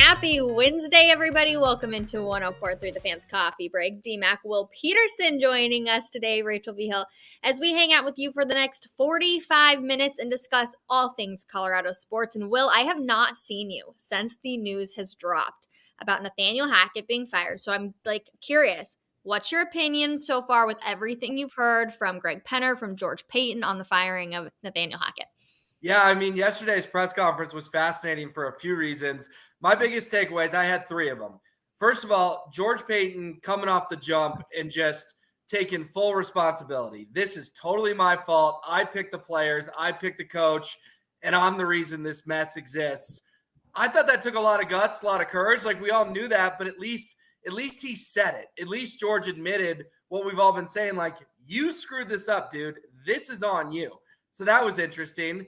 Happy Wednesday, everybody. Welcome into 104.3 The Fans Coffee Break. D-Mac, Will Peterson joining us today, Rachel V. Hill, as we hang out with you for the next 45 minutes and discuss all things Colorado sports. And Will, I have not seen you since the news has dropped about Nathaniel Hackett being fired. So I'm curious, what's your opinion so far with everything you've heard from Greg Penner, from George Payton on the firing of Nathaniel Hackett? Yeah, I mean, yesterday's press conference was fascinating for a few reasons. My biggest takeaways, I had three of them. First of all, George Payton coming off the jump and just taking full responsibility. This is totally my fault. I picked the players, I picked the coach, and I'm the reason this mess exists. I thought that took a lot of guts, a lot of courage. Like, we all knew that, but at least he said it. At least George admitted what we've all been saying, like, you screwed this up, dude. This is on you. So that was interesting.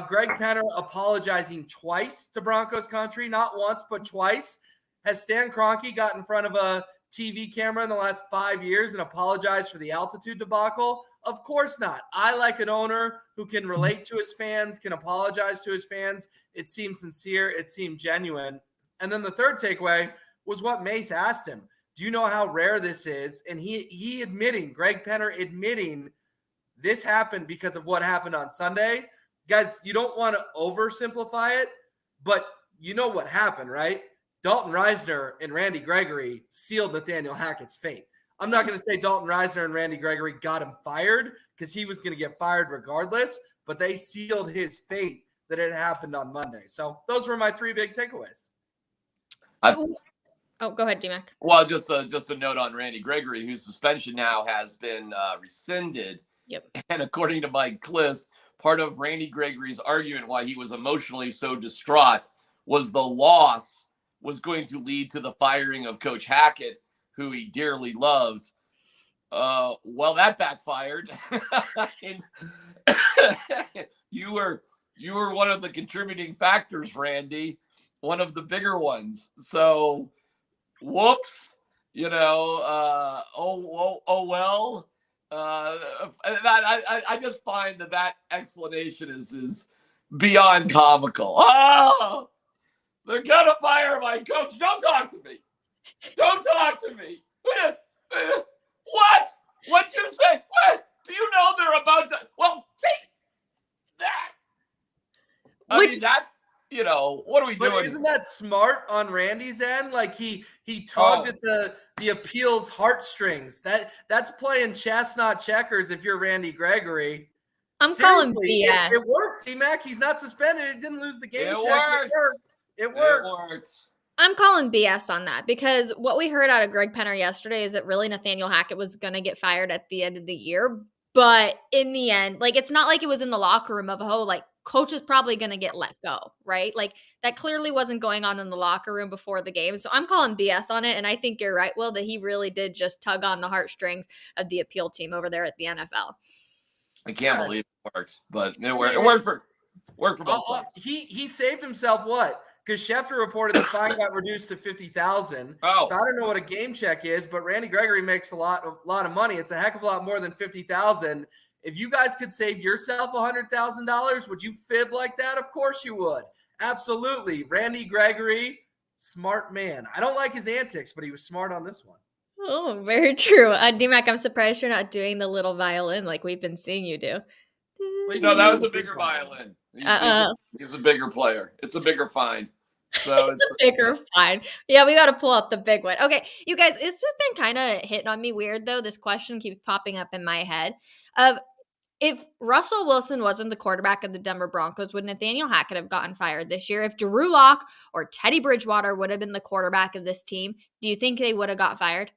Greg Penner apologizing twice to Broncos country, not once, but twice. Has Stan Kroenke got in front of a TV camera in the last 5 years and apologized for the altitude debacle? Of course not. I like an owner who can relate to his fans, can apologize to his fans. It seemed sincere. It seemed genuine. And then the third takeaway was what Mace asked him. Do you know how rare this is? And he admitting, Greg Penner admitting, this happened because of what happened on Sunday. Guys, you don't want to oversimplify it, but you know what happened, right? Dalton Risner and Randy Gregory sealed Nathaniel Hackett's fate. I'm not going to say Dalton Risner and Randy Gregory got him fired because he was going to get fired regardless, but they sealed his fate that it happened on Monday. So those were my three big takeaways. Go ahead, D-Mac. Well, just a note on Randy Gregory, whose suspension now has been rescinded. Yep. And according to Mike Kliss, part of Randy Gregory's argument why he was emotionally so distraught was the loss was going to lead to the firing of Coach Hackett, who he dearly loved. Well, that backfired. You were one of the contributing factors, Randy, one of the bigger ones. So, whoops, well. I just find that explanation is beyond comical. Oh, they're gonna fire my coach. Don't talk to me. Don't talk to me. What? What'd you say? What? Do you know they're about to? Well, take that. I mean, that's, what are we doing? Isn't that smart on Randy's end? Like, he tugged at the appeals heartstrings. That's playing chess, not checkers. If you're Randy Gregory, I'm calling BS. It worked, T-Mac. He's not suspended. He didn't lose the game. It worked. I'm calling BS on that, because what we heard out of Greg Penner yesterday is that really Nathaniel Hackett was going to get fired at the end of the year. But in the end, it's not like it was in the locker room of, coach is probably going to get let go, right? That clearly wasn't going on in the locker room before the game. So I'm calling BS on it. And I think you're right, Will, that he really did just tug on the heartstrings of the appeal team over there at the NFL. I can't believe it worked, but it worked for both. He saved himself what? Because Schefter reported the fine got reduced to $50,000. Oh. So I don't know what a game check is, but Randy Gregory makes a lot of money. It's a heck of a lot more than $50,000. If you guys could save yourself $100,000, would you fib like that? Of course you would. Absolutely. Randy Gregory, smart man. I don't like his antics, but he was smart on this one. Oh, very true. D-Mac, I'm surprised you're not doing the little violin like we've been seeing you do. No, that was a bigger violin. He's a bigger player. It's a bigger fine. So it's a bigger fine. Yeah, we got to pull out the big one. Okay, you guys, it's just been kind of hitting on me weird, though. This question keeps popping up in my head of, if Russell Wilson wasn't the quarterback of the Denver Broncos, would Nathaniel Hackett have gotten fired this year? If Drew Lock or Teddy Bridgewater would have been the quarterback of this team, do you think they would have got fired?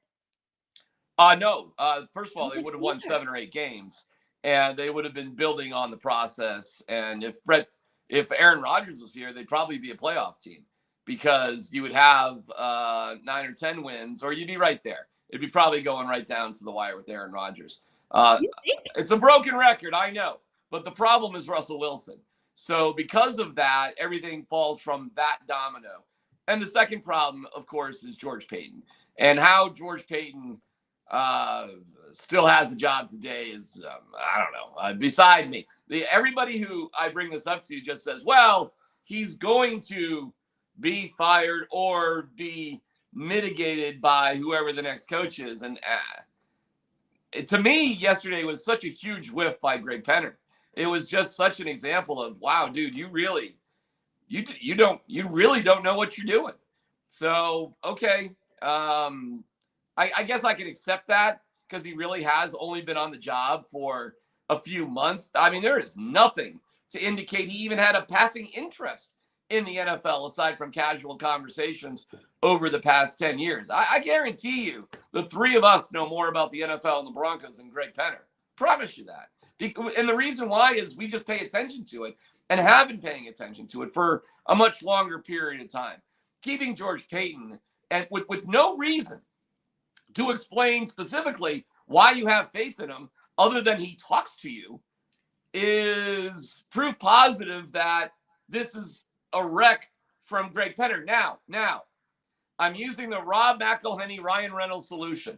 No. First of all, they would have won 7 or 8 games, and they would have been building on the process. And if Aaron Rodgers was here, they'd probably be a playoff team, because you would have 9 or 10 wins, or you'd be right there. It'd be probably going right down to the wire with Aaron Rodgers. It's a broken record, I know, but the problem is Russell Wilson. So because of that, everything falls from that domino. And the second problem, of course, is George Payton. And how George Payton still has a job today is, I don't know, beside me. Everybody who I bring this up to just says, well, he's going to be fired or be mitigated by whoever the next coach is. And to me, yesterday was such a huge whiff by Greg Penner. It was just such an example of, wow, dude, you really don't know what you're doing. So, okay. I guess I can accept that because he really has only been on the job for a few months. I mean, there is nothing to indicate he even had a passing interest in the NFL aside from casual conversations over the past 10 years. I guarantee you the three of us know more about the NFL and the Broncos than Greg Penner. Promise you that. And the reason why is we just pay attention to it and have been paying attention to it for a much longer period of time. Keeping George Payton and with no reason to explain specifically why you have faith in him other than he talks to you is proof positive that this is a wreck from Greg Penner. Now, I'm using the Rob McElhenney, Ryan Reynolds solution.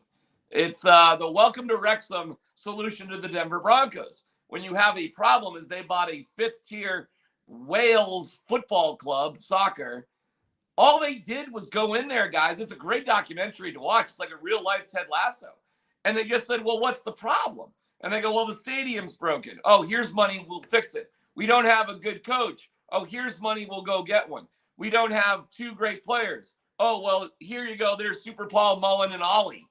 It's the welcome to Wrexham solution to the Denver Broncos. When you have a problem is they bought a fifth-tier Wales football club, soccer. All they did was go in there, guys. It's a great documentary to watch. It's like a real-life Ted Lasso. And they just said, well, what's the problem? And they go, well, the stadium's broken. Oh, here's money. We'll fix it. We don't have a good coach. Oh, here's money. We'll go get one. We don't have two great players. Oh, well, here you go. There's Super Paul, Mullen, and Ollie.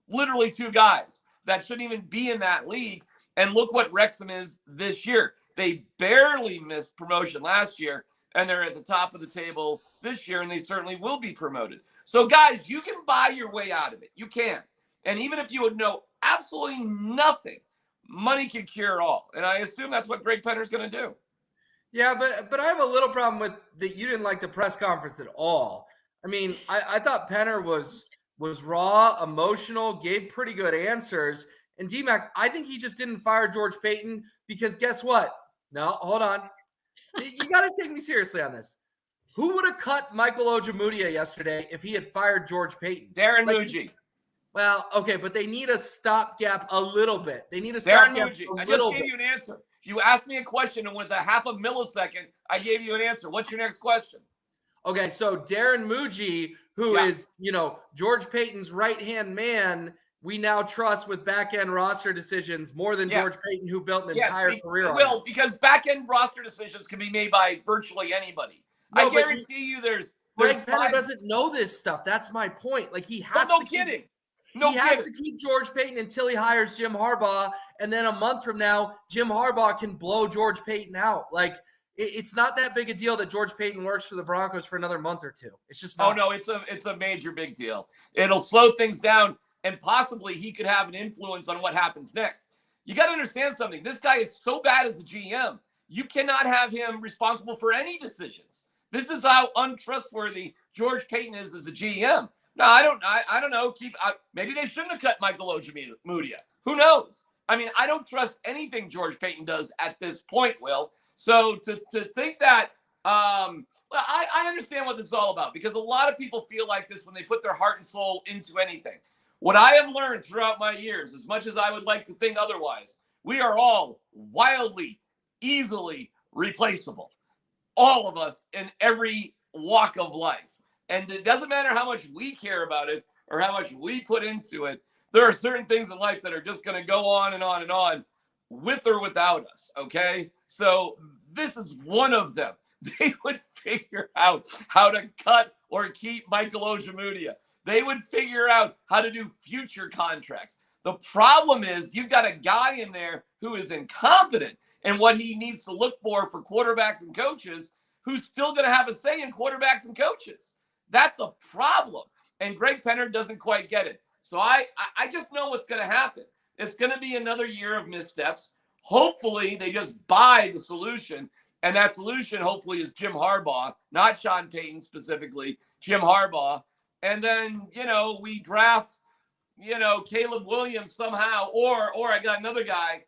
Literally two guys that shouldn't even be in that league. And look what Wrexham is this year. They barely missed promotion last year, and they're at the top of the table this year, and they certainly will be promoted. So, guys, you can buy your way out of it. You can. And even if you would know absolutely nothing, money can cure all. And I assume that's what Greg Penner's going to do. Yeah, but I have a little problem with that you didn't like the press conference at all. I mean, I thought Penner was raw, emotional, gave pretty good answers. And D-Mac, I think he just didn't fire George Payton because guess what? No, hold on. You got to take me seriously on this. Who would have cut Michael Ojemudia yesterday if he had fired George Payton? Darren Muji. Well, okay, but they need a stopgap a little bit. They need a Darren stopgap Muji. a I little just gave bit. you an answer. You asked me a question, and with a half a millisecond, I gave you an answer. What's your next question? Okay, so Darren Muji, who is, George Payton's right-hand man, we now trust with back-end roster decisions more than George Payton, who built an entire career on it. Because back-end roster decisions can be made by virtually anybody. No, I guarantee you there's Greg Penner doesn't know this stuff. That's my point. Like, he has to keep George Payton until he hires Jim Harbaugh, and then a month from now, Jim Harbaugh can blow George Payton out. Like, it's not that big a deal that George Payton works for the Broncos for another month or two. It's just not. Oh, no, it's a major big deal. It'll slow things down, and possibly he could have an influence on what happens next. You got to understand something. This guy is so bad as a GM. You cannot have him responsible for any decisions. This is how untrustworthy George Payton is as a GM. No, I don't know. Maybe they shouldn't have cut Michael Ojemudia. Who knows? I mean, I don't trust anything George Payton does at this point, Will. So to think that, I understand what this is all about because a lot of people feel like this when they put their heart and soul into anything. What I have learned throughout my years, as much as I would like to think otherwise, we are all wildly, easily replaceable. All of us in every walk of life. And it doesn't matter how much we care about it or how much we put into it. There are certain things in life that are just going to go on and on and on with or without us, okay? So this is one of them. They would figure out how to cut or keep Michael Ojemudia. They would figure out how to do future contracts. The problem is you've got a guy in there who is incompetent in what he needs to look for quarterbacks and coaches who's still going to have a say in quarterbacks and coaches. That's a problem. And Greg Penner doesn't quite get it. So I just know what's going to happen. It's going to be another year of missteps. Hopefully they just buy the solution. And that solution hopefully is Jim Harbaugh, not Sean Payton specifically, Jim Harbaugh. And then, we draft, Caleb Williams somehow, or I got another guy,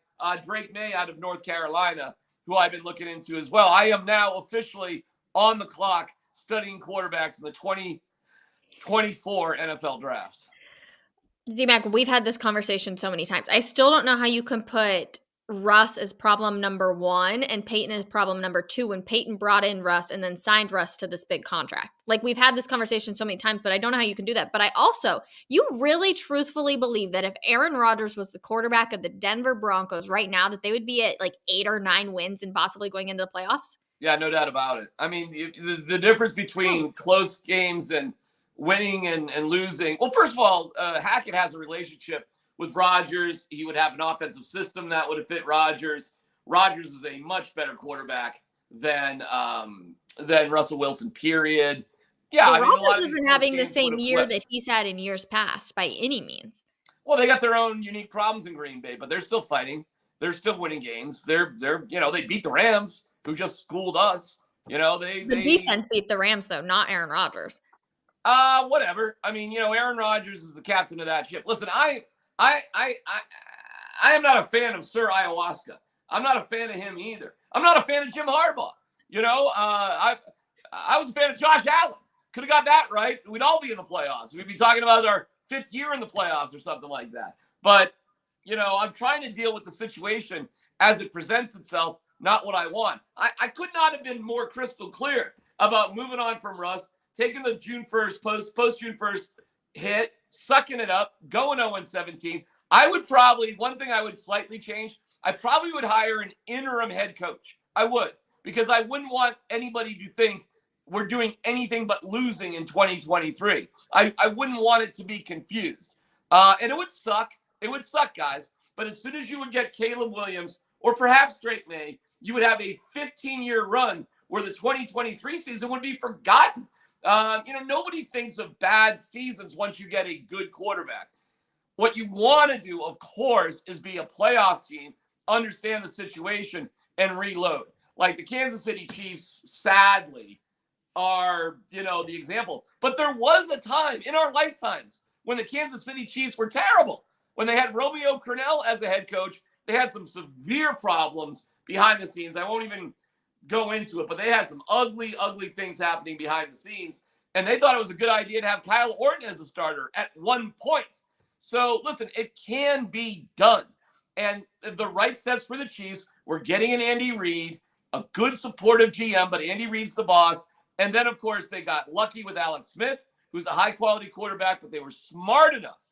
Drake May out of North Carolina, who I've been looking into as well. I am now officially on the clock studying quarterbacks in the 2024 NFL draft. D-Mac, we've had this conversation so many times. I still don't know how you can put Russ is problem number 1 and Payton is problem number 2 when Payton brought in Russ and then signed Russ to this big contract. Like, we've had this conversation so many times, but I don't know how you can do that. But you really truthfully believe that if Aaron Rodgers was the quarterback of the Denver Broncos right now, that they would be at like 8 or 9 wins and possibly going into the playoffs? Yeah, no doubt about it. I mean, the difference between close games and winning and losing. Well, first of all, Hackett has a relationship with Rodgers. He would have an offensive system that would have fit Rodgers. Rodgers is a much better quarterback than Russell Wilson, period. Yeah, I mean, Rodgers isn't having the same year that he's had in years past by any means. Well, they got their own unique problems in Green Bay, but they're still fighting. They're still winning games. They're they beat the Rams, who just schooled us. The defense beat the Rams, though, not Aaron Rodgers. Whatever. I mean, Aaron Rodgers is the captain of that ship. Listen, I am not a fan of Sir Ayahuasca. I'm not a fan of him either. I'm not a fan of Jim Harbaugh. I was a fan of Josh Allen. Could have got that right. We'd all be in the playoffs. We'd be talking about our 5th year in the playoffs or something like that. But, I'm trying to deal with the situation as it presents itself, not what I want. I could not have been more crystal clear about moving on from Russ, taking the June 1st, post June 1st hit, sucking it up, going 0-17. One thing I would slightly change, I probably would hire an interim head coach. I would, because I wouldn't want anybody to think we're doing anything but losing in 2023. I wouldn't want it to be confused. And it would suck. It would suck, guys. But as soon as you would get Caleb Williams or perhaps Drake May, you would have a 15-year run where the 2023 season would be forgotten. Nobody thinks of bad seasons once you get a good quarterback. What you want to do, of course, is be a playoff team, understand the situation, and reload. Like the Kansas City Chiefs, sadly, are, the example. But there was a time in our lifetimes when the Kansas City Chiefs were terrible. When they had Romeo Crennel as a head coach, they had some severe problems behind the scenes. I won't even go into it, but they had some ugly, ugly things happening behind the scenes. And they thought it was a good idea to have Kyle Orton as a starter at one point. So listen, it can be done. And the right steps for the Chiefs were getting an Andy Reid, a good supportive GM, but Andy Reid's the boss. And then, of course, they got lucky with Alex Smith, who's a high-quality quarterback, but they were smart enough.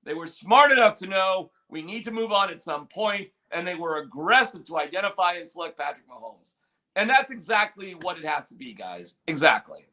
They were smart enough to know we need to move on at some point, and they were aggressive to identify and select Patrick Mahomes. And that's exactly what it has to be, guys. Exactly.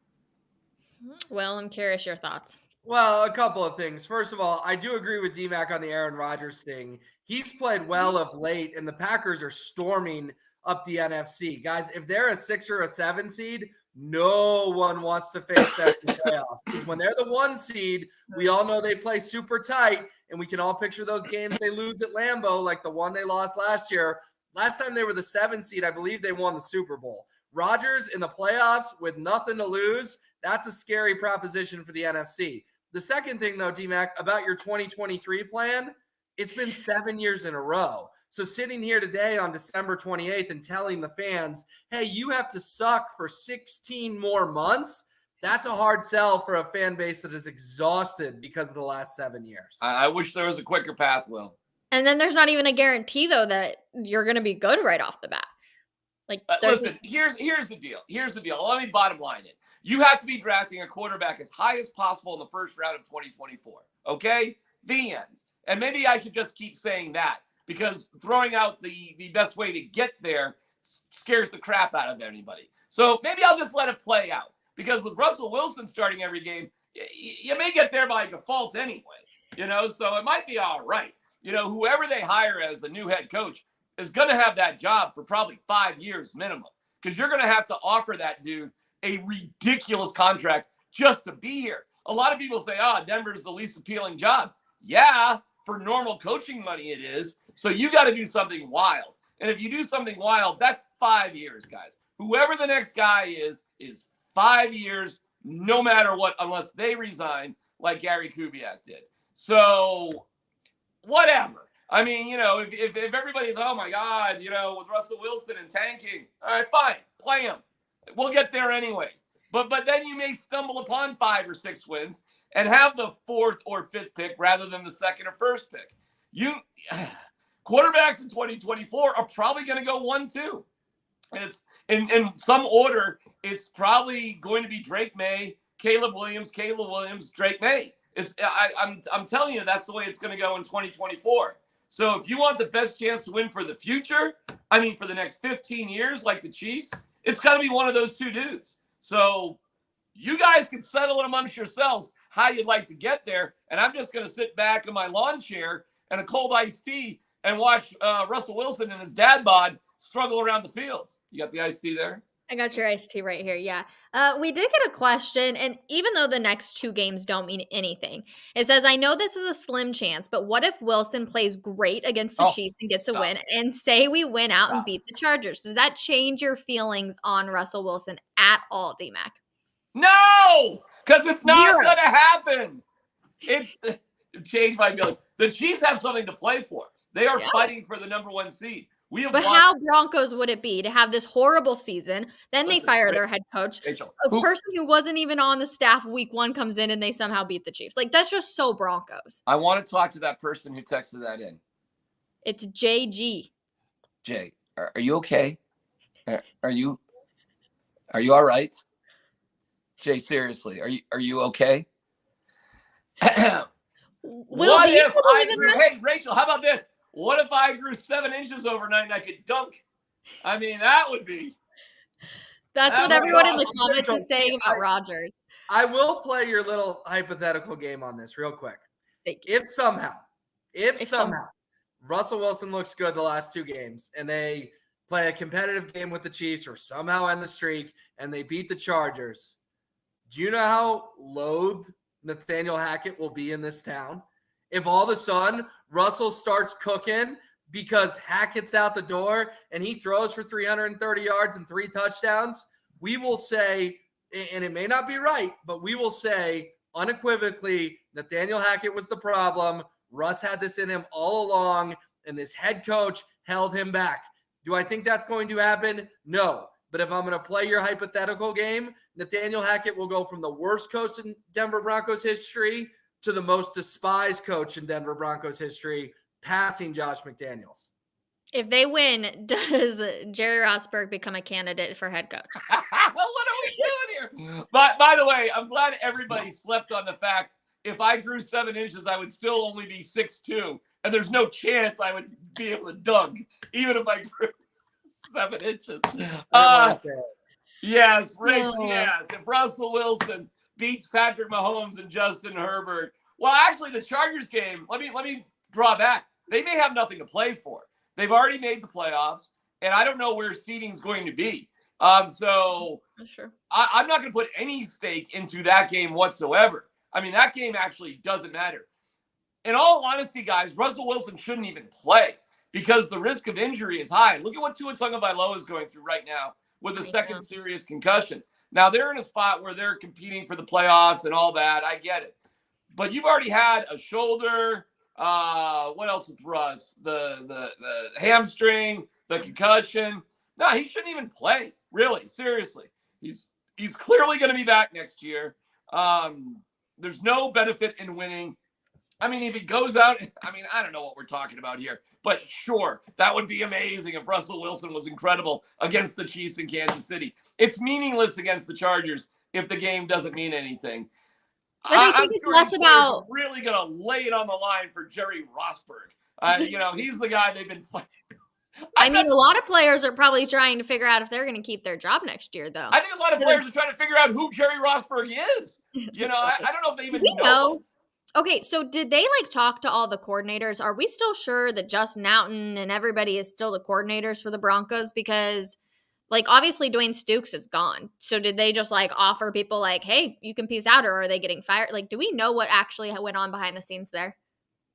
Well, I'm curious your thoughts. Well, a couple of things. First of all, I do agree with D-Mac on the Aaron Rodgers thing. He's played well of late, and the Packers are storming up the NFC. Guys, if they're a 6 or a 7 seed, no one wants to face them in the playoffs. Because when they're the 1 seed, we all know they play super tight, and we can all picture those games they lose at Lambeau, like the one they lost last year. Last time they were the 7 seed, I believe they won the Super Bowl. Rodgers in the playoffs with nothing to lose, that's a scary proposition for the NFC. The second thing, though, D-Mac, about your 2023 plan, it's been 7 years in a row. So sitting here today on December 28th and telling the fans, hey, you have to suck for 16 more months, that's a hard sell for a fan base that is exhausted because of the last 7 years. I wish there was a quicker path, Will. And then there's not even a guarantee, though, that you're going to be good right off the bat. Listen, here's the deal. Here's the deal. Let me bottom line it. You have to be drafting a quarterback as high as possible in the first round of 2024. Okay? The end. And maybe I should just keep saying that because throwing out the best way to get there scares the crap out of anybody. So maybe I'll just let it play out because with Russell Wilson starting every game, you may get there by default anyway, so it might be all right. Whoever they hire as the new head coach is going to have that job for probably 5 years minimum because you're going to have to offer that dude a ridiculous contract just to be here. A lot of people say, Denver's the least appealing job. Yeah, for normal coaching money it is. So you got to do something wild. And if you do something wild, that's 5 years, guys. Whoever the next guy is 5 years, no matter what, unless they resign like Gary Kubiak did. So whatever. I mean, if everybody's, oh my God, with Russell Wilson and tanking, all right, fine, play him. We'll get there anyway. But then you may stumble upon 5 or 6 wins and have the 4th or 5th pick rather than the 2nd or 1st pick. quarterbacks in 2024 are probably going to go 1-2. And it's in some order, it's probably going to be Drake May, Caleb Williams, Drake May. I'm telling you, that's the way it's going to go in 2024. So if you want the best chance to win for the future, for the next 15 years, like the Chiefs, it's got to be one of those two dudes. So you guys can settle it amongst yourselves how you'd like to get there. And I'm just going to sit back in my lawn chair and a cold iced tea and watch Russell Wilson and his dad bod struggle around the field. You got the iced tea there? I got your iced tea right here. Yeah. We did get a question, and even though the next 2 games don't mean anything, it says, I know this is a slim chance, but what if Wilson plays great against the Chiefs and gets a win, and say we win out and beat the Chargers? Does that change your feelings on Russell Wilson at all, D-Mac? No, because it's not going to happen. It's changed my feeling. The Chiefs have something to play for. They are fighting for the number 1 seed. But how Broncos would it be to have this horrible season? Then they fire their head coach. Rachel, a person who wasn't even on the staff week 1 comes in and they somehow beat the Chiefs. Like, that's just so Broncos. I want to talk to that person who texted that in. It's JG. Jay, are you okay? Are you all right? Jay, seriously, are you okay? Hey, Rachel, how about this? What if I grew 7 inches overnight and I could dunk? That would be. That's what everyone in the comments is saying about Rodgers. I will play your little hypothetical game on this real quick. If somehow Russell Wilson looks good the last 2 games and they play a competitive game with the Chiefs or somehow end the streak and they beat the Chargers, do you know how loathed Nathaniel Hackett will be in this town? If all of a sudden Russell starts cooking because Hackett's out the door and he throws for 330 yards and 3 touchdowns, we will say, and it may not be right, but we will say unequivocally, Nathaniel Hackett was the problem. Russ had this in him all along, and this head coach held him back. Do I think that's going to happen? No. But if I'm going to play your hypothetical game, Nathaniel Hackett will go from the worst coach in Denver Broncos history to the most despised coach in Denver Broncos history, passing Josh McDaniels. If they win, does Jerry Rosburg become a candidate for head coach? What are we doing here? But by the way, I'm glad everybody slept on the fact if I grew 7 inches, I would still only be 6'2", and there's no chance I would be able to dunk, even if I grew 7 inches. Yes, Rachel, yes. If Russell Wilson beats Patrick Mahomes and Justin Herbert. Well, actually, the Chargers game, let me draw back. They may have nothing to play for. They've already made the playoffs, and I don't know where seeding's going to be. So sure. I'm not going to put any stake into that game whatsoever. That game actually doesn't matter. In all honesty, guys, Russell Wilson shouldn't even play because the risk of injury is high. Look at what Tua Tagovailoa is going through right now with a second serious concussion. Now, they're in a spot where they're competing for the playoffs and all that. I get it. But you've already had a shoulder. What else with Russ? The hamstring, the concussion. No, he shouldn't even play. Really, seriously. He's clearly going to be back next year. There's no benefit in winning. If he goes out, I don't know what we're talking about here. But sure, that would be amazing if Russell Wilson was incredible against the Chiefs in Kansas City. It's meaningless against the Chargers if the game doesn't mean anything. I think it's less about really going to lay it on the line for Jerry Rosburg. He's the guy they've been fighting. A lot of players are probably trying to figure out if they're going to keep their job next year, though. I think a lot of players are trying to figure out who Jerry Rosburg is. I don't know if they even know. Okay, so did they talk to all the coordinators? Are we still sure that Justin Naughton and everybody is still the coordinators for the Broncos? Because obviously Dwayne Stukes is gone. So did they just offer people hey, you can peace out, or are they getting fired? Do we know what actually went on behind the scenes there?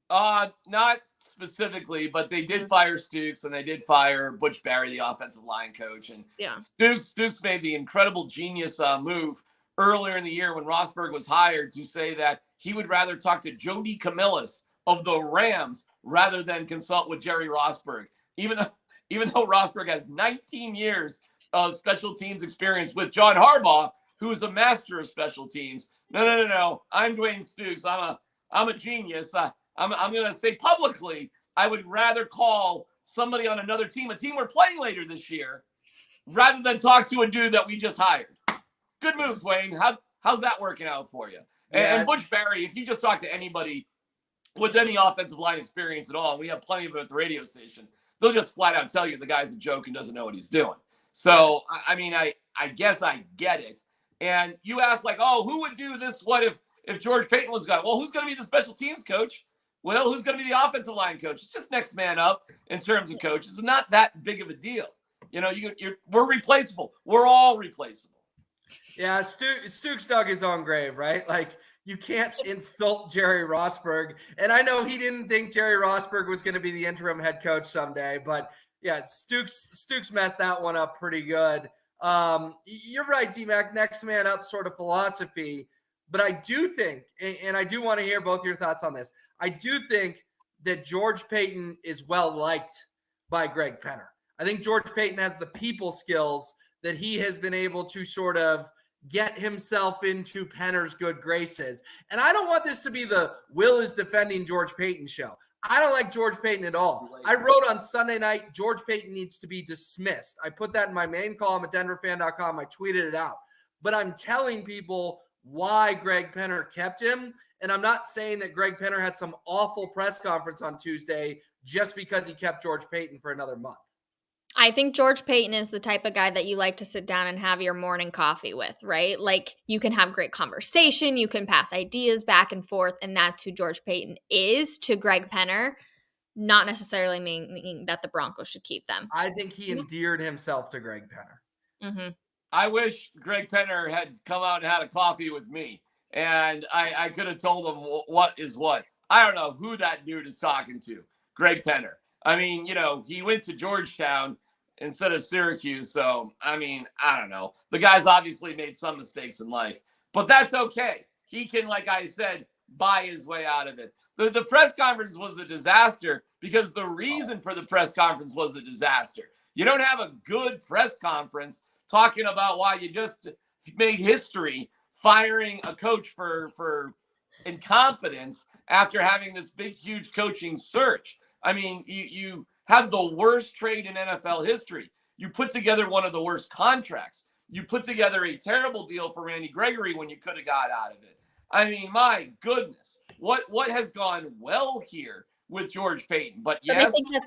Not specifically, but they did fire Stukes and they did fire Butch Barry, the offensive line coach. And Stukes made the incredible genius move earlier in the year when Rosburg was hired to say that he would rather talk to Jody Camillus of the Rams rather than consult with Jerry Rosburg, even though Rosburg has 19 years of special teams experience with John Harbaugh, who is a master of special teams. No. I'm Dwayne Stukes. I'm a genius. I'm going to say publicly, I would rather call somebody on another team, a team we're playing later this year, rather than talk to a dude that we just hired. Good move, Dwayne. How's that working out for you? Yeah. And Butch Barry, if you just talk to anybody with any offensive line experience at all, and we have plenty of it at the radio station, they'll just flat out tell you the guy's a joke and doesn't know what he's doing. So, I mean, I guess I get it. And you ask, like, oh, who would do this? What if George Payton was gone? Well, who's going to be the special teams coach? Well, who's going to be the offensive line coach? It's just next man up in terms of coaches. It's not that big of a deal. You know, we're replaceable. We're all replaceable. Yeah, Stooks dug his own grave, right? Like, you can't insult Jerry Rosburg. And I know he didn't think Jerry Rosburg was going to be the interim head coach someday, but yeah, Stooks messed that one up pretty good. You're right, D-Mac, next man up sort of philosophy. But I do think, and I do want to hear both your thoughts on this, I do think that George Payton is well-liked by Greg Penner. I think George Payton has the people skills that he has been able to sort of get himself into Penner's good graces. And I don't want this to be the Will is defending George Payton show. I don't like George Payton at all. I wrote on Sunday night, George Payton needs to be dismissed. I put that in my main column at denverfan.com. I tweeted it out. But I'm telling people why Greg Penner kept him. And I'm not saying that Greg Penner had some awful press conference on Tuesday just because he kept George Payton for another month. I think George Payton is the type of guy that you like to sit down and have your morning coffee with, right? Like, you can have great conversation, you can pass ideas back and forth, and that's who George Payton is to Greg Penner, not necessarily meaning that the Broncos should keep them. I think he endeared himself to Greg Penner. Mm-hmm. I wish Greg Penner had come out and had a coffee with me, and I could have told him what is what. I don't know who that dude is talking to, Greg Penner. I mean, you know, he went to Georgetown instead of Syracuse. So, I mean, I don't know. The guy's obviously made some mistakes in life, but that's okay. He can, like I said, buy his way out of it. The press conference was a disaster because the reason for the press conference was a disaster. You don't have a good press conference talking about why you just made history firing a coach for incompetence after having this big, huge coaching search. I mean, you have the worst trade in NFL history. You put together one of the worst contracts. You put together a terrible deal for Randy Gregory when you could have got out of it. I mean, my goodness, what has gone well here with George Payton? But yes, I think that's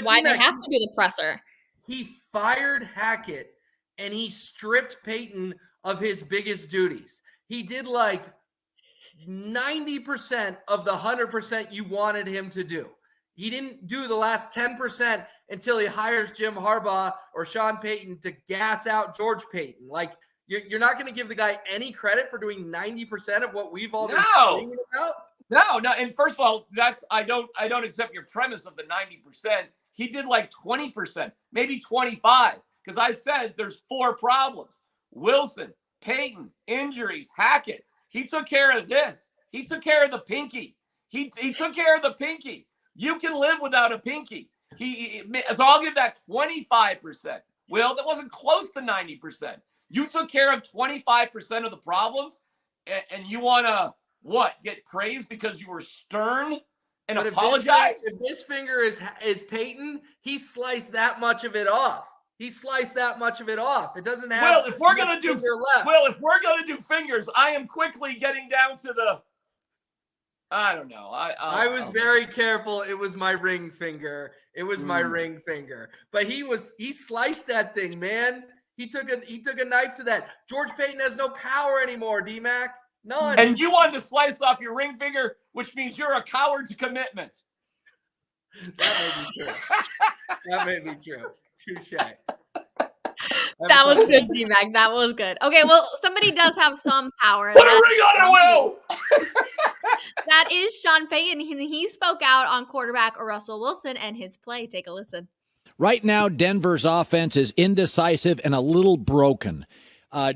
why they have to do the presser. He fired Hackett and he stripped Payton of his biggest duties. He did like 90% of the 100% you wanted him to do. He didn't do the last 10% until he hires Jim Harbaugh or Sean Payton to gas out George Payton. Like, you're not going to give the guy any credit for doing 90% of what we've all been screaming about? No. And first of all, I don't accept your premise of the 90%. He did like 20%, maybe 25, because I said there's 4 problems. Wilson, Payton, injuries, Hackett. He took care of this. He took care of the pinky. He took care of the pinky. You can live without a pinky. So I'll give that 25%. Well, that wasn't close to 90%. You took care of 25% of the problems, and you want to, get praised because you were stern and apologize? If this finger is Payton, he sliced that much of it off. It doesn't have. Well, if we're gonna do fingers, I am quickly getting down to the. I don't know. I was very careful. It was my ring finger. But he sliced that thing, man. He took a knife to that. George Payton has no power anymore, D-Mac. None. And you wanted to slice off your ring finger, which means you're a coward to commitment. That may be true. Touche. That was good, D-Mac. That was good. Okay, well, somebody does have some power. Put a ring on it, Will! That is Sean Payton. He spoke out on quarterback Russell Wilson and his play. Take a listen. Right now, Denver's offense is indecisive and a little broken.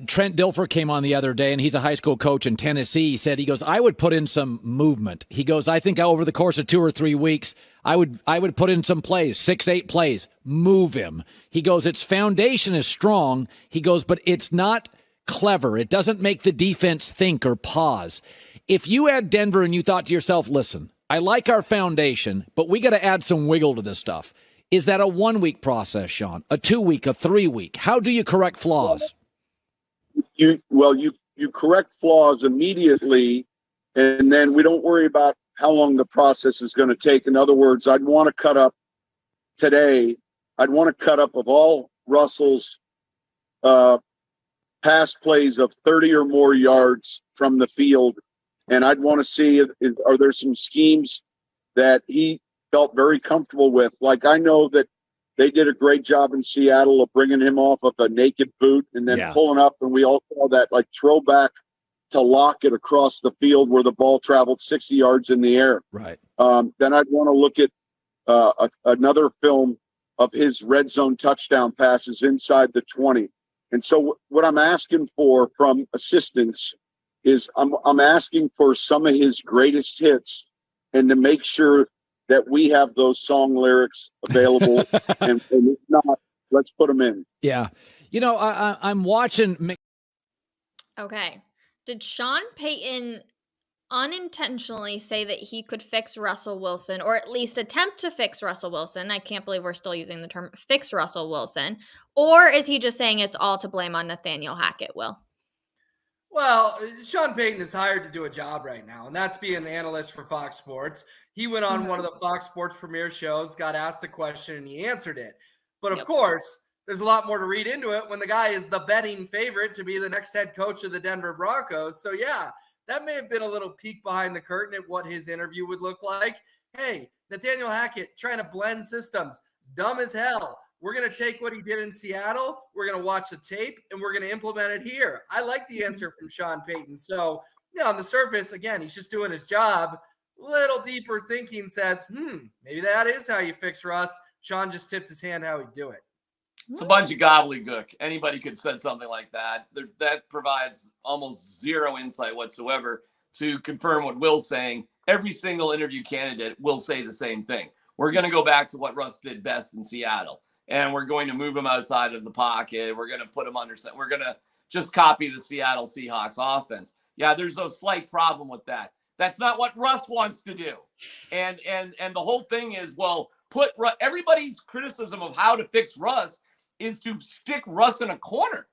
Trent Dilfer came on the other day, and he's a high school coach in Tennessee. He goes, I would put in some movement. He goes, I think over the course of 2 or 3 weeks, I would put in some plays, 6-8 plays, move him. He goes, its foundation is strong. He goes, but it's not clever. It doesn't make the defense think or pause. If you had Denver and you thought to yourself, listen, I like our foundation, but we got to add some wiggle to this stuff. Is that a 1 week process, Sean? A 2 week, a 3 week? How do you correct flaws? You correct flaws immediately, and then we don't worry about how long the process is going to take. In other words, I'd want to cut up today. I'd want to cut up of all Russell's pass plays of 30 or more yards from the field. And I'd want to see, are there some schemes that he felt very comfortable with? Like, I know that they did a great job in Seattle of bringing him off of a naked boot and then pulling up. And we all saw that like throwback to Lockett across the field where the ball traveled 60 yards in the air. Right. Then I'd want to look at another film of his red zone touchdown passes inside the 20. And so what I'm asking for from assistants is I'm asking for some of his greatest hits and to make sure that we have those song lyrics available. and if not, let's put them in. Yeah. You know, I'm watching. Okay. Did Sean Payton unintentionally say that he could fix Russell Wilson, or at least attempt to fix Russell Wilson? I can't believe we're still using the term fix Russell Wilson. Or is he just saying it's all to blame on Nathaniel Hackett, Will? Well, Sean Payton is hired to do a job right now, and that's being an analyst for Fox Sports. He went on one of the Fox Sports premiere shows, got asked a question, and he answered it. But of course, there's a lot more to read into it when the guy is the betting favorite to be the next head coach of the Denver Broncos. So, yeah, that may have been a little peek behind the curtain at what his interview would look like. Hey, Nathaniel Hackett trying to blend systems, dumb as hell. We're going to take what he did in Seattle. We're going to watch the tape, and we're going to implement it here. I like the answer from Sean Payton. So, yeah, on the surface, again, he's just doing his job. Little deeper thinking says, maybe that is how you fix Russ. Sean just tipped his hand how he'd do it. It's a bunch of gobbledygook. Anybody could say something like that. That provides almost zero insight whatsoever to confirm what Will's saying. Every single interview candidate will say the same thing. We're going to go back to what Russ did best in Seattle, and we're going to move him outside of the pocket. We're going to put him under center. We're going to just copy the Seattle Seahawks offense. Yeah, there's a slight problem with that. That's not what Russ wants to do. And the whole thing is, well, everybody's criticism of how to fix Russ is to stick Russ in a corner.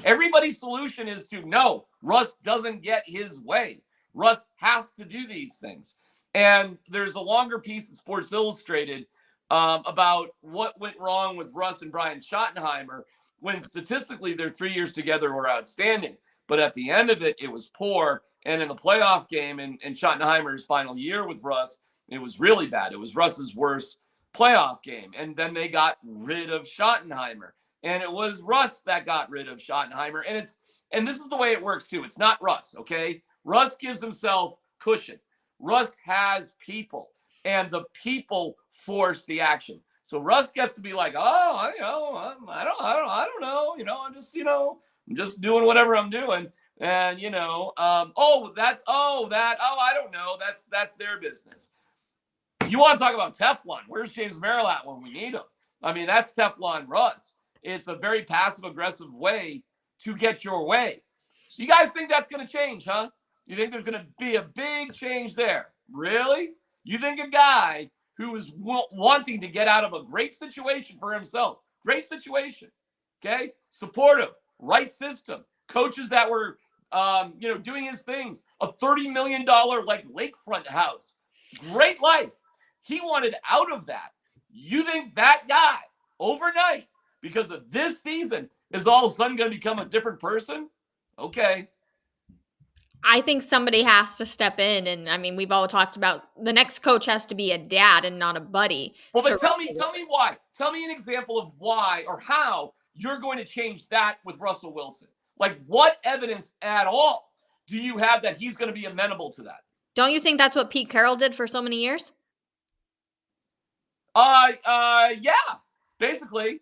Everybody's solution is to, no, Russ doesn't get his way. Russ has to do these things. And there's a longer piece in Sports Illustrated about what went wrong with Russ and Brian Schottenheimer when statistically their 3 years together were outstanding. But at the end of it, it was poor. And in the playoff game in Schottenheimer's final year with Russ, it was really bad. It was Russ's worst playoff game. And then they got rid of Schottenheimer. And it was Russ that got rid of Schottenheimer. And this is the way it works too. It's not Russ, okay? Russ gives himself cushion. Russ has people, and the people force the action. So Russ gets to be like, I don't know. I'm just doing whatever I'm doing. And, I don't know. That's their business. You want to talk about Teflon? Where's James Merrill at when we need him? I mean, that's Teflon Russ. It's a very passive-aggressive way to get your way. So you guys think that's going to change, huh? You think there's going to be a big change there? Really? You think a guy who is wanting to get out of a great situation for himself, great situation, okay? Supportive, right system, coaches that were, doing his things, a $30 million lakefront house, great life. He wanted out of that. You think that guy overnight, because of this season, is all of a sudden going to become a different person? Okay. I think somebody has to step in. And I mean, we've all talked about the next coach has to be a dad and not a buddy. Well, but tell me why. Tell me an example of why or how you're going to change that with Russell Wilson. Like, what evidence at all do you have that he's going to be amenable to that? Don't you think that's what Pete Carroll did for so many years? Yeah, basically.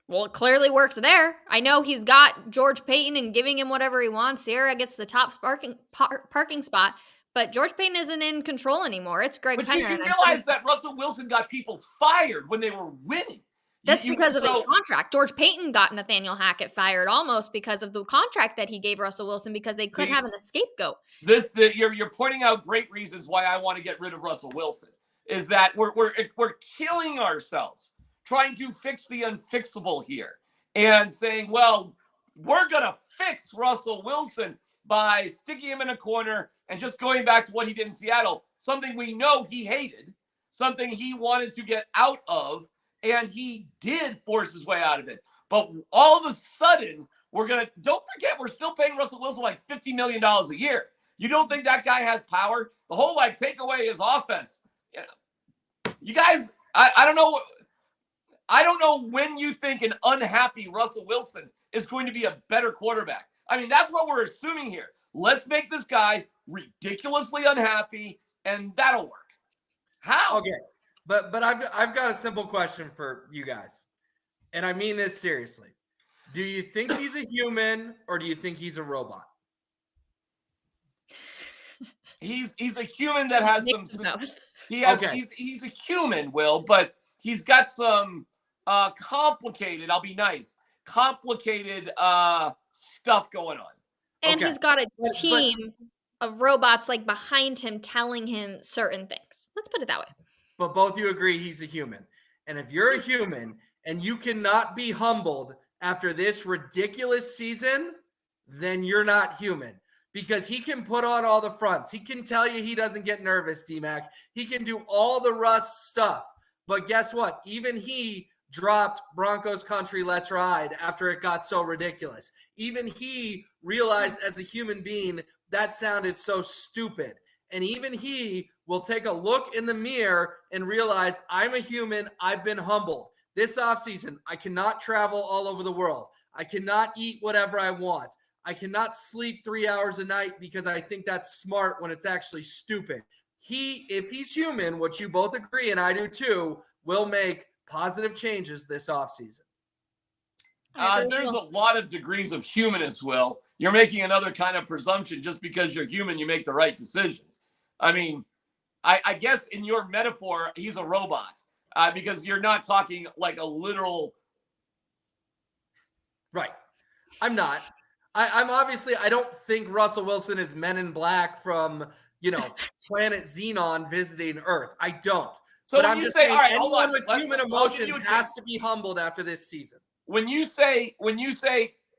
Well, it clearly worked there. I know he's got George Payton and giving him whatever he wants. Sierra gets the top parking spot, but George Payton isn't in control anymore. It's Greg Penner. But you realize that Russell Wilson got people fired when they were winning. That's because of his contract. George Payton got Nathaniel Hackett fired almost because of the contract that he gave Russell Wilson because they couldn't have a scapegoat. You're pointing out great reasons why I want to get rid of Russell Wilson. Is that we're killing ourselves trying to fix the unfixable here and saying, well, we're gonna fix Russell Wilson by sticking him in a corner and just going back to what he did in Seattle, something we know he hated, something he wanted to get out of. And he did force his way out of it. But all of a sudden, don't forget, we're still paying Russell Wilson like $50 million a year. You don't think that guy has power? The whole take away his offense. You guys, I don't know. I don't know when you think an unhappy Russell Wilson is going to be a better quarterback. I mean, that's what we're assuming here. Let's make this guy ridiculously unhappy, and that'll work. How? Okay. But I've got a simple question for you guys, and I mean this seriously. Do you think he's a human or do you think he's a robot? He's a human that has he's a human, Will, but he's got some complicated stuff going on. And he's got a team of robots behind him telling him certain things. Let's put it that way. But both you agree he's a human. And if you're a human and you cannot be humbled after this ridiculous season, then you're not human. Because he can put on all the fronts. He can tell you he doesn't get nervous, D-Mac. He can do all the Russ stuff. But guess what? Even he dropped Broncos Country Let's Ride after it got so ridiculous. Even he realized as a human being that sounded so stupid. And even he will take a look in the mirror and realize I'm a human. I've been humbled. This offseason, I cannot travel all over the world. I cannot eat whatever I want. I cannot sleep 3 hours a night because I think that's smart when it's actually stupid. If he's human, which you both agree, and I do too, will make positive changes this offseason. There's a lot of degrees of humanness, Will. You're making another kind of presumption. Just because you're human, you make the right decisions. I mean, I guess in your metaphor, he's a robot because you're not talking like a literal. Right. I'm not. I'm obviously, I don't think Russell Wilson is Men in Black from, planet Xenon visiting Earth. I don't. So but I'm just saying, all right, anyone with human emotions has to be humbled after this season. When you say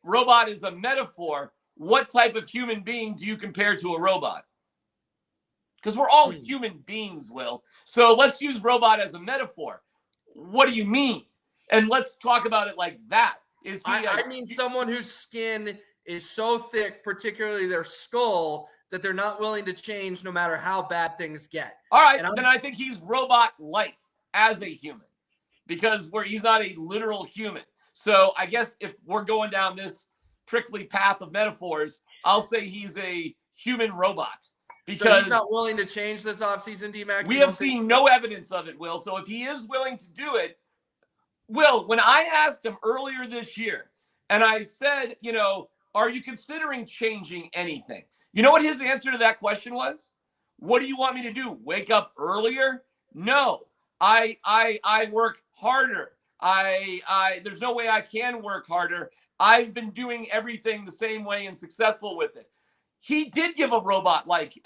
robot is a metaphor, what type of human being do you compare to a robot? Because we're all human beings, Will. So let's use robot as a metaphor. What do you mean? And let's talk about it like that. I mean someone whose skin is so thick, particularly their skull, that they're not willing to change no matter how bad things get. All right, then I think he's robot-like as a human because he's not a literal human. So I guess if we're going down this prickly path of metaphors, I'll say he's a human robot. Because so he's not willing to change this offseason, D-Mac? We have seen no evidence of it, Will. So if he is willing to do it, Will, when I asked him earlier this year, and I said, are you considering changing anything? You know what his answer to that question was? What do you want me to do? Wake up earlier? No, I work harder. There's no way I can work harder. I've been doing everything the same way and successful with it. He did give a robot-like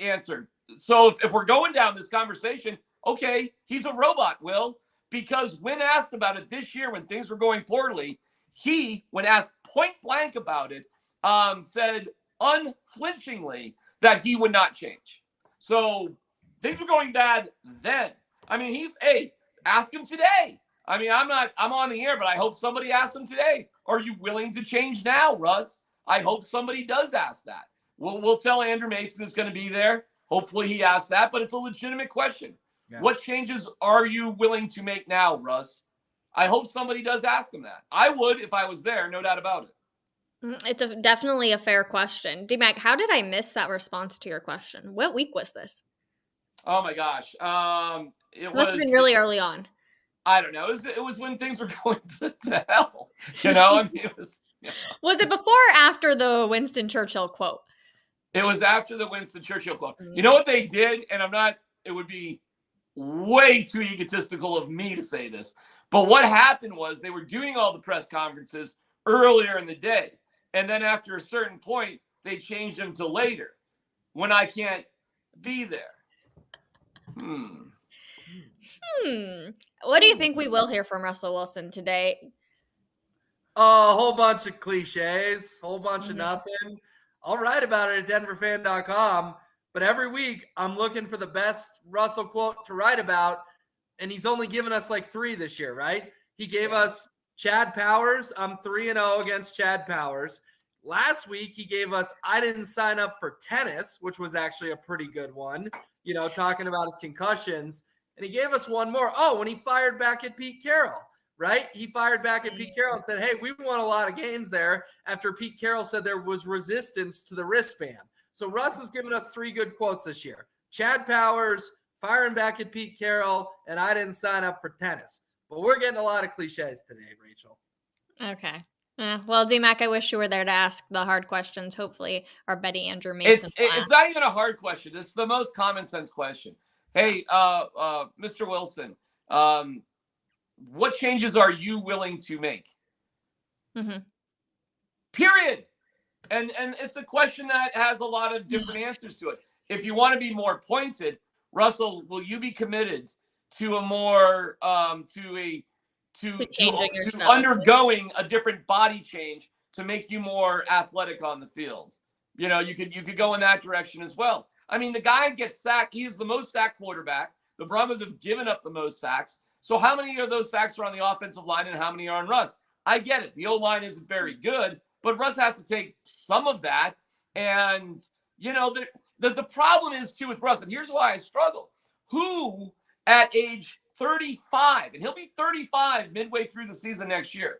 answer. So if we're going down this conversation, okay, he's a robot, Will, because when asked about it this year when things were going poorly, he, when asked point blank about it, said unflinchingly that he would not change. So things were going bad then. I mean, ask him today. I mean, I'm on the air, but I hope somebody asks him today. Are you willing to change now, Russ? I hope somebody does ask that. We'll tell Andrew Mason is going to be there. Hopefully he asks that, but it's a legitimate question. Yeah. What changes are you willing to make now, Russ? I hope somebody does ask him that. I would if I was there, no doubt about it. It's definitely a fair question. D-Mac, how did I miss that response to your question? What week was this? Oh my gosh. It must have been really early on. I don't know. It was when things were going to hell. I mean, it was. Was it before or after the Winston Churchill quote? It was after the Winston Churchill quote. Mm-hmm. You know what they did? And it would be way too egotistical of me to say this, But what happened was they were doing all the press conferences earlier in the day. And then after a certain point, they changed them to later when I can't be there. What do you think we will hear from Russell Wilson today? A whole bunch of cliches, whole bunch of nothing. I'll write about it at denverfan.com. But every week I'm looking for the best Russell quote to write about. And he's only given us like 3 this year, right? He gave us Chad Powers. I'm 3-0 against Chad Powers. Last week, he gave us I didn't sign up for tennis, which was actually a pretty good one, talking about his concussions. And he gave us one more. Oh, when he fired back at Pete Carroll, right? He fired back at Pete Carroll and said, hey, we won a lot of games there after Pete Carroll said there was resistance to the wristband. So Russ has given us 3 good quotes this year. Chad Powers, firing back at Pete Carroll, and I didn't sign up for tennis. But we're getting a lot of cliches today, Rachel. Okay. Well, D-Mac, I wish you were there to ask the hard questions. Hopefully our Betty Andrew Mason. It's not even a hard question. It's the most common sense question. Hey, Mr. Wilson, what changes are you willing to make? Period. And it's a question that has a lot of different answers to it. If you want to be more pointed, Russell, will you be committed to a more to undergoing a different body change to make you more athletic on the field? You could go in that direction as well. I mean, the guy gets sacked. He is the most sacked quarterback. The Broncos have given up the most sacks. So how many of those sacks are on the offensive line and how many are on Russ? I get it. The O-line isn't very good, but Russ has to take some of that. And, the problem is, too, with Russ, and here's why I struggle. Who at age 35, and he'll be 35 midway through the season next year,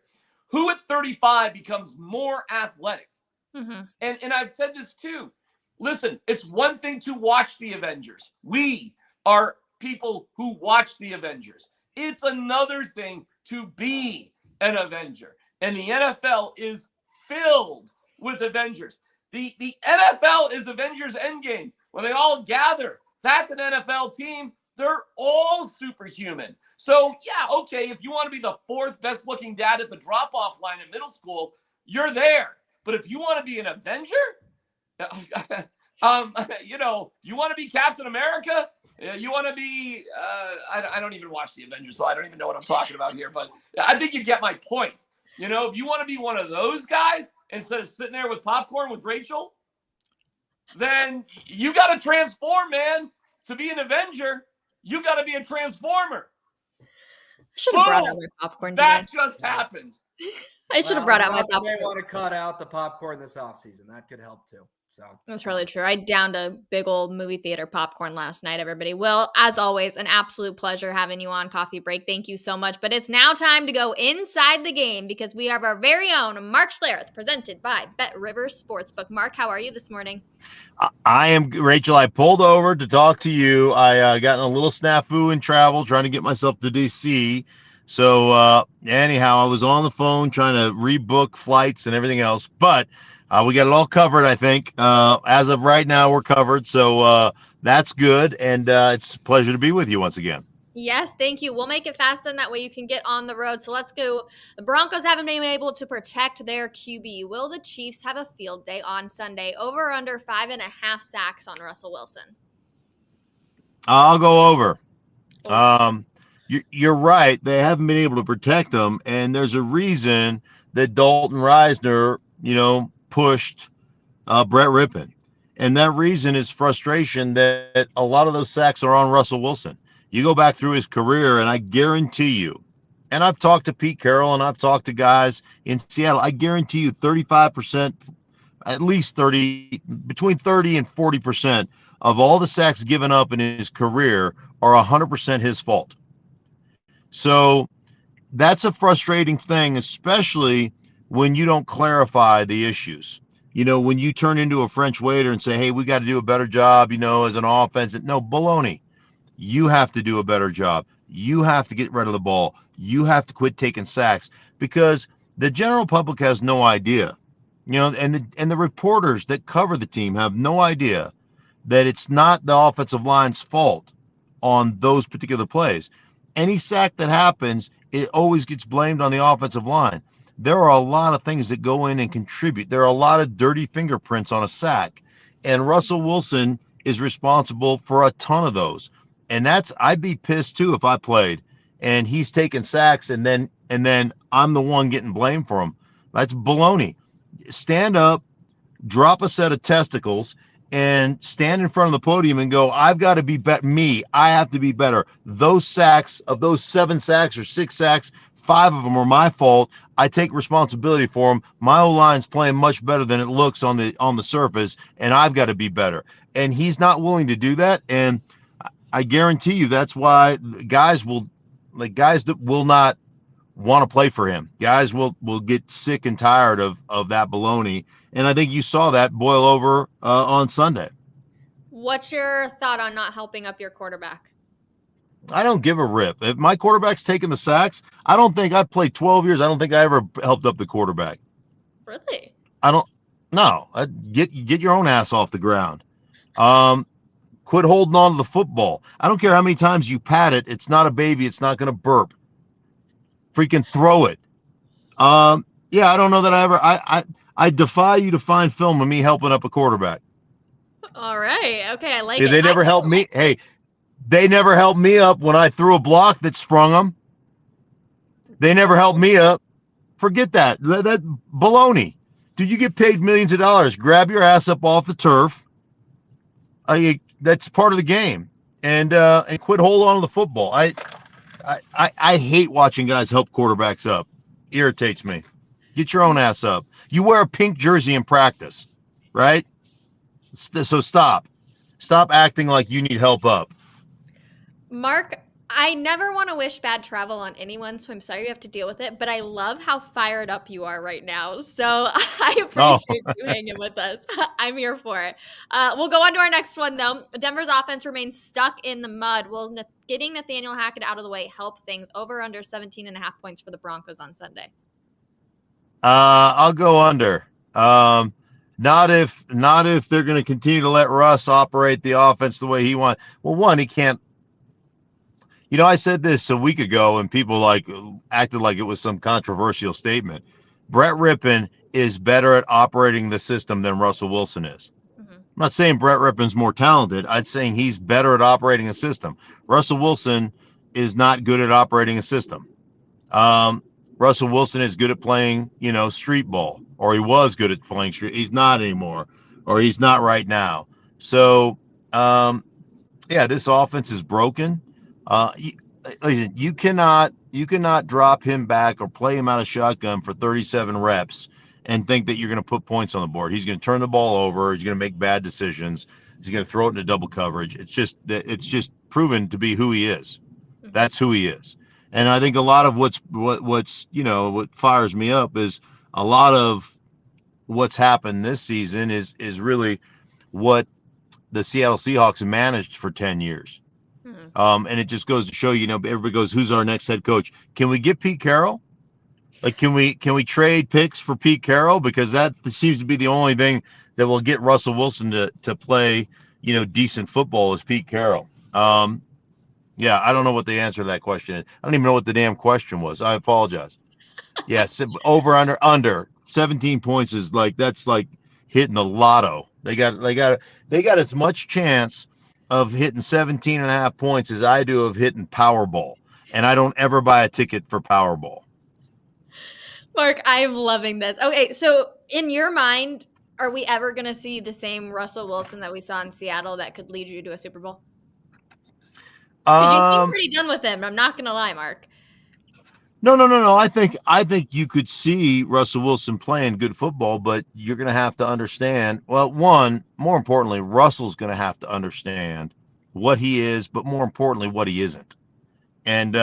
who at 35 becomes more athletic? And I've said this, too. Listen, it's one thing to watch the Avengers. We are people who watch the Avengers. It's another thing to be an Avenger. And the NFL is filled with Avengers. The NFL is Avengers Endgame. When they all gather, that's an NFL team. They're all superhuman. So, yeah, okay, if you want to be the 4th best looking dad at the drop-off line in middle school, you're there. But if you want to be an Avenger, you want to be Captain America, you want to be, I don't even watch the Avengers, so I don't even know what I'm talking about here. But I think you get my point. If you want to be one of those guys instead of sitting there with popcorn with Rachel, then you got to transform, man. To be an Avenger, you got to be a transformer. I should have brought out my popcorn today. That just happens. I should have brought out my popcorn. You may want to cut out the popcorn this offseason. That could help too. So that's really true. I downed a big old movie theater popcorn last night, everybody. Will, as always, an absolute pleasure having you on Coffee Break. Thank you so much. But it's now time to go inside the game because we have our very own Mark Schlereth, presented by Bet Rivers Sportsbook. Mark, how are you this morning? I am, Rachel. I pulled over to talk to you. I got in a little snafu in travel trying to get myself to DC. So anyhow, I was on the phone trying to rebook flights and everything else. But we got it all covered, I think. As of right now, we're covered. So that's good. And it's a pleasure to be with you once again. Yes, thank you. We'll make it fast then. That way you can get on the road. So let's go. The Broncos haven't been able to protect their QB. Will the Chiefs have a field day on Sunday? Over or under 5.5 sacks on Russell Wilson? I'll go over. You're right. They haven't been able to protect them. And there's a reason that Dalton Reisner, pushed Brett Rippon. And that reason is frustration that a lot of those sacks are on Russell Wilson. You go back through his career, and I guarantee you, and I've talked to Pete Carroll and I've talked to guys in Seattle, I guarantee you 35%, at least 30, between 30 and 40% of all the sacks given up in his career are 100% his fault. So that's a frustrating thing, especially when you don't clarify the issues. When you turn into a French waiter and say, hey, we got to do a better job, as an offense. No, baloney. You have to do a better job. You have to get rid of the ball. You have to quit taking sacks because the general public has no idea, and the reporters that cover the team have no idea that it's not the offensive line's fault on those particular plays. Any sack that happens it always gets blamed on the offensive line. There are a lot of things that go in and contribute. There are a lot of dirty fingerprints on a sack, and Russell Wilson is responsible for a ton of those. And I'd be pissed too if I played and he's taking sacks and then I'm the one getting blamed for him. That's baloney. Stand up, drop a set of testicles, and stand in front of the podium and go, I've got to be better. I have to be better. Those sacks, of those 7 sacks or 6 sacks, 5 of them are my fault. I take responsibility for them. My O-line's playing much better than it looks on the surface, and I've got to be better. And he's not willing to do that. And I guarantee you that's why guys that will not want to play for him. Guys will get sick and tired of that baloney. And I think you saw that boil over on Sunday. What's your thought on not helping up your quarterback? I don't give a rip. If my quarterback's taking the sacks, I've played 12 years. I don't think I ever helped up the quarterback. Really? No. Get your own ass off the ground. Quit holding on to the football. I don't care how many times you pat it. It's not a baby. It's not going to burp. Freaking throw it. Yeah, I don't know that I defy you to find film of me helping up a quarterback. All right. Okay, I like it. They never helped me. Hey, they never helped me up when I threw a block that sprung them. They never helped me up. Forget that. That baloney. Dude, you get paid millions of dollars. Grab your ass up off the turf. That's part of the game. And quit holding on to the football. I hate watching guys help quarterbacks up. Irritates me. Get your own ass up. You wear a pink jersey in practice, right? So stop acting like you need help up. Mark, I never want to wish bad travel on anyone, so I'm sorry you have to deal with it, but I love how fired up you are right now. So I appreciate you hanging with us. I'm here for it. We'll go on to our next one, though. Denver's offense remains stuck in the mud. Will getting Nathaniel Hackett out of the way help things? Over under 17.5 points for the Broncos on Sunday. I'll go under. Not if they're going to continue to let Russ operate the offense the way he wants. Well, one, he can't. I said this a week ago and people acted like it was some controversial statement. Brett Rippon is better at operating the system than Russell Wilson is. Mm-hmm. I'm not saying Brett Rippon's more talented. I'm saying he's better at operating a system. Russell Wilson is not good at operating a system. Russell Wilson is good at playing, street ball, or he was good at playing street. He's not anymore, or he's not right now. So, this offense is broken. You cannot drop him back or play him out of shotgun for 37 reps and think that you're going to put points on the board. He's going to turn the ball over. He's going to make bad decisions. He's going to throw it into double coverage. It's just proven to be who he is. That's who he is. And I think a lot of what fires me up is a lot of what's happened this season is really what the Seattle Seahawks have managed for 10 years. And it just goes to show, everybody goes, who's our next head coach? Can we get Pete Carroll? Can we trade picks for Pete Carroll? Because that seems to be the only thing that will get Russell Wilson to play, decent football is Pete Carroll. Yeah, I don't know what the answer to that question is. I don't even know what the damn question was. I apologize. Yes, over under 17 points is that's like hitting the lotto. They got as much chance of hitting 17.5 points as I do of hitting Powerball. And I don't ever buy a ticket for Powerball. Mark, I'm loving this. Okay, so in your mind, are we ever going to see the same Russell Wilson that we saw in Seattle that could lead you to a Super Bowl? Because you seem pretty done with him. I'm not going to lie, Mark. No. I think you could see Russell Wilson playing good football, but you're going to have to understand. Well, one, more importantly, Russell's going to have to understand what he is, but more importantly, what he isn't. And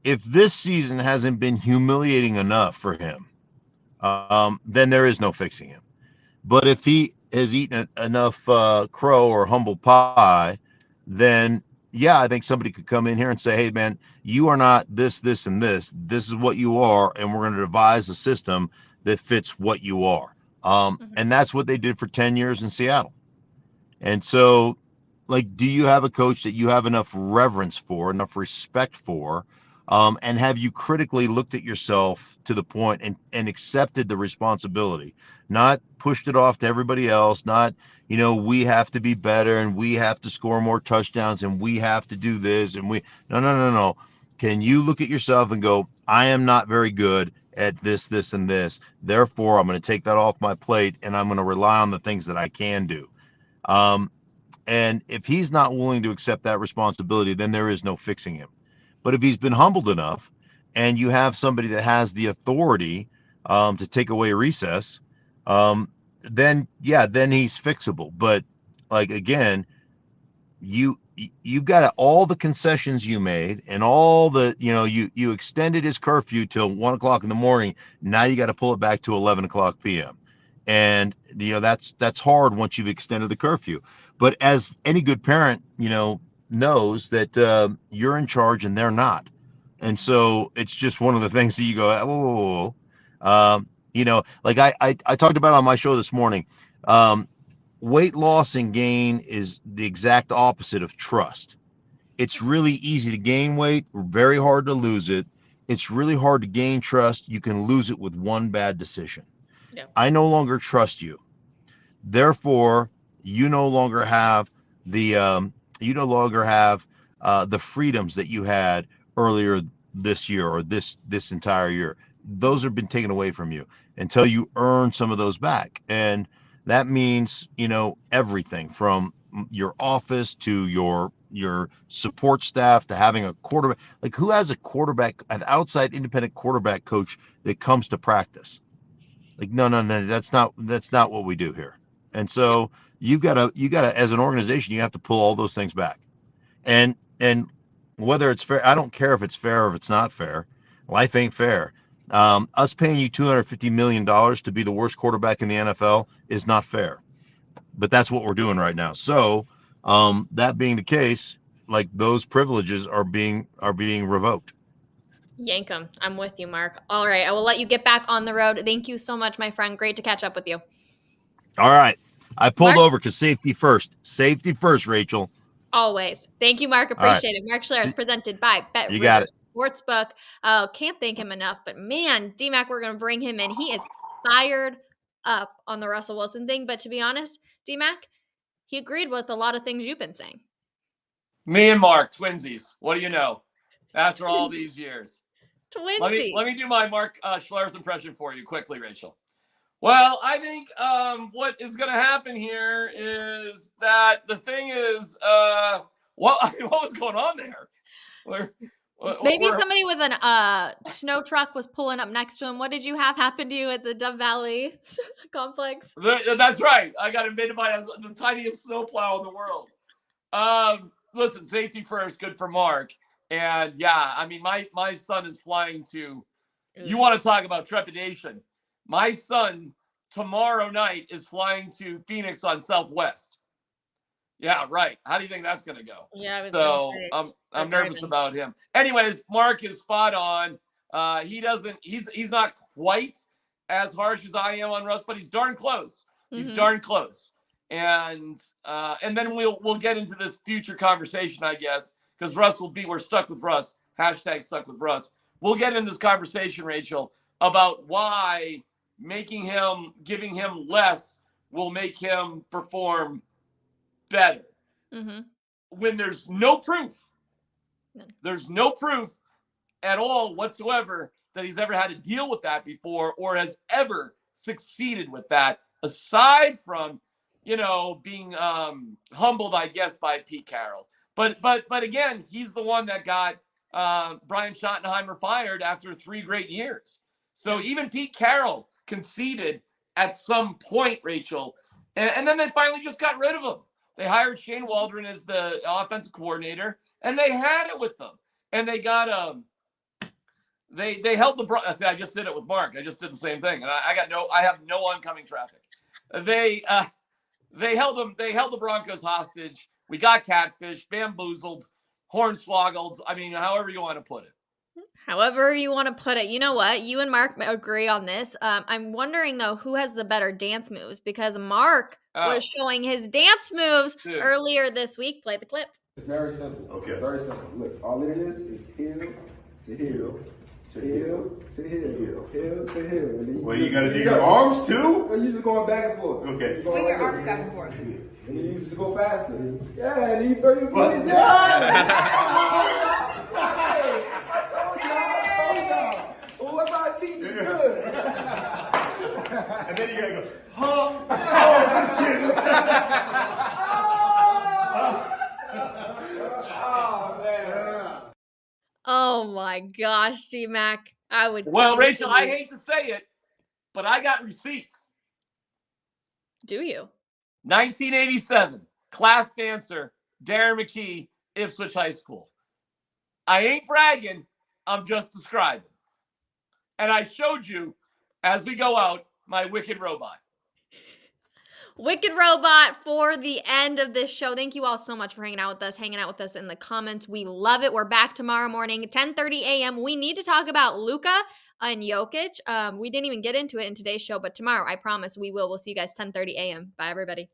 if this season hasn't been humiliating enough for him, then there is no fixing him. But if he has eaten enough crow or humble pie, then yeah, I think somebody could come in here and say, hey, man, you are not this, this, and this. This is what you are, and we're going to devise a system that fits what you are. And that's what they did for 10 years in Seattle. And so, do you have a coach that you have enough reverence for, enough respect for, And have you critically looked at yourself to the point and accepted the responsibility, not pushed it off to everybody else, not, we have to be better and we have to score more touchdowns and we have to do this and no. Can you look at yourself and go, I am not very good at this, this, and this. Therefore, I'm going to take that off my plate and I'm going to rely on the things that I can do. And if he's not willing to accept that responsibility, then there is no fixing him. But if he's been humbled enough and you have somebody that has the authority to take away recess, then he's fixable. But like, again, you've got all the concessions you made and all the, you extended his curfew till 1 o'clock in the morning. Now you got to pull it back to 11 o'clock PM. And, that's hard once you've extended the curfew. But as any good parent, knows that you're in charge and they're not. And so it's just one of the things that you go, whoa. Like I talked about on my show this morning, weight loss and gain is the exact opposite of trust. It's really easy to gain weight, very hard to lose it. It's really hard to gain trust. You can lose it with one bad decision. Yeah. I no longer trust you. Therefore, you no longer have the freedoms that you had earlier this year or this entire year. Those have been taken away from you until you earn some of those back. And that means, everything from your office to your support staff to having a quarterback. Like, who has an outside independent quarterback coach that comes to practice? Like, no, that's not what we do here. And so you gotta, as an organization, you have to pull all those things back. And whether it's fair, I don't care if it's fair or if it's not fair. Life ain't fair. Us paying you $250 million to be the worst quarterback in the NFL is not fair. But that's what we're doing right now. So that being the case, like, those privileges are being revoked. Yank 'em. I'm with you, Mark. All right. I will let you get back on the road. Thank you so much, my friend. Great to catch up with you. All right. I pulled Mark? over because safety first. Safety first, Rachel. Always. Thank you, Mark. Appreciate it. Mark Schlereth, presented by Bet You got Rivers Sportsbook. Can't thank him enough. But man, D-Mac, we're going to bring him in. He is fired up on the Russell Wilson thing. But to be honest, D-Mac, he agreed with a lot of things you've been saying. Me and Mark, twinsies. What do you know? After all these years. Twinsies. Let me do my Mark Schlereth impression for you quickly, Rachel. Well, I think what is going to happen here is that the thing is, what was going on there? Maybe somebody with an snow truck was pulling up next to him. What did you have happen to you at the Dove Valley complex? That's right. I got invaded by the tiniest snowplow in the world. Listen, safety first, good for Mark. And yeah, I mean, my son is flying to, you want to talk about trepidation. My son tomorrow night is flying to Phoenix on Southwest. Yeah, right. How do you think that's going to go? Yeah, I was so gonna say, I'm nervous about him. Anyways, Mark is spot on. He's not quite as harsh as I am on Russ, but he's darn close. He's darn close. And then we'll get into this future conversation, I guess, because we're stuck with Russ. # stuck with Russ. We'll get into this conversation, Rachel, about why giving him less will make him perform better. When there's no proof. There's no proof at all whatsoever that he's ever had to deal with that before or has ever succeeded with that, aside from, being humbled, I guess, by Pete Carroll. But again, he's the one that got Brian Schottenheimer fired after 3 great years. So even Pete Carroll conceded at some point, Rachel, and then they finally just got rid of him. They hired Shane Waldron as the offensive coordinator, and they had it with them. And they got they held the Broncos. I just did it with Mark. I just did the same thing, and I have no oncoming traffic. They held the Broncos hostage. We got catfished, bamboozled, hornswoggled. I mean, however you want to put it. However you want to put it. You know what? You and Mark agree on this. I'm wondering, though, who has the better dance moves, because Mark was showing his dance moves earlier this week. Play the clip. It's very simple. Okay. Very simple. Look, all it is heel, to heel, to heel, to heel, heel to heel. Well, you got to do your arms too? Or you just going back and forth. Okay. Swing your arms back and forth. And you just go faster. Yeah, and you throw your What? feet down. Hey, I told y'all. Whoever I teach is good. And then you got to go, huh? Oh, this kid. Oh, man. Oh my gosh, D-Mac. I would. Well, totally Rachel, see I you. hate to say it, but I got receipts. Do you? 1987, class dancer, Darren McKee, Ipswich High School. I ain't bragging, I'm just describing. And I showed you, as we go out, my wicked robot. Wicked Robot for the end of this show. Thank you all so much for hanging out with us in the comments. We love it. We're back tomorrow morning, 10:30 a.m. We need to talk about Luka and Jokic. We didn't even get into it in today's show, but tomorrow, I promise we will. We'll see you guys 10:30 a.m. Bye, everybody.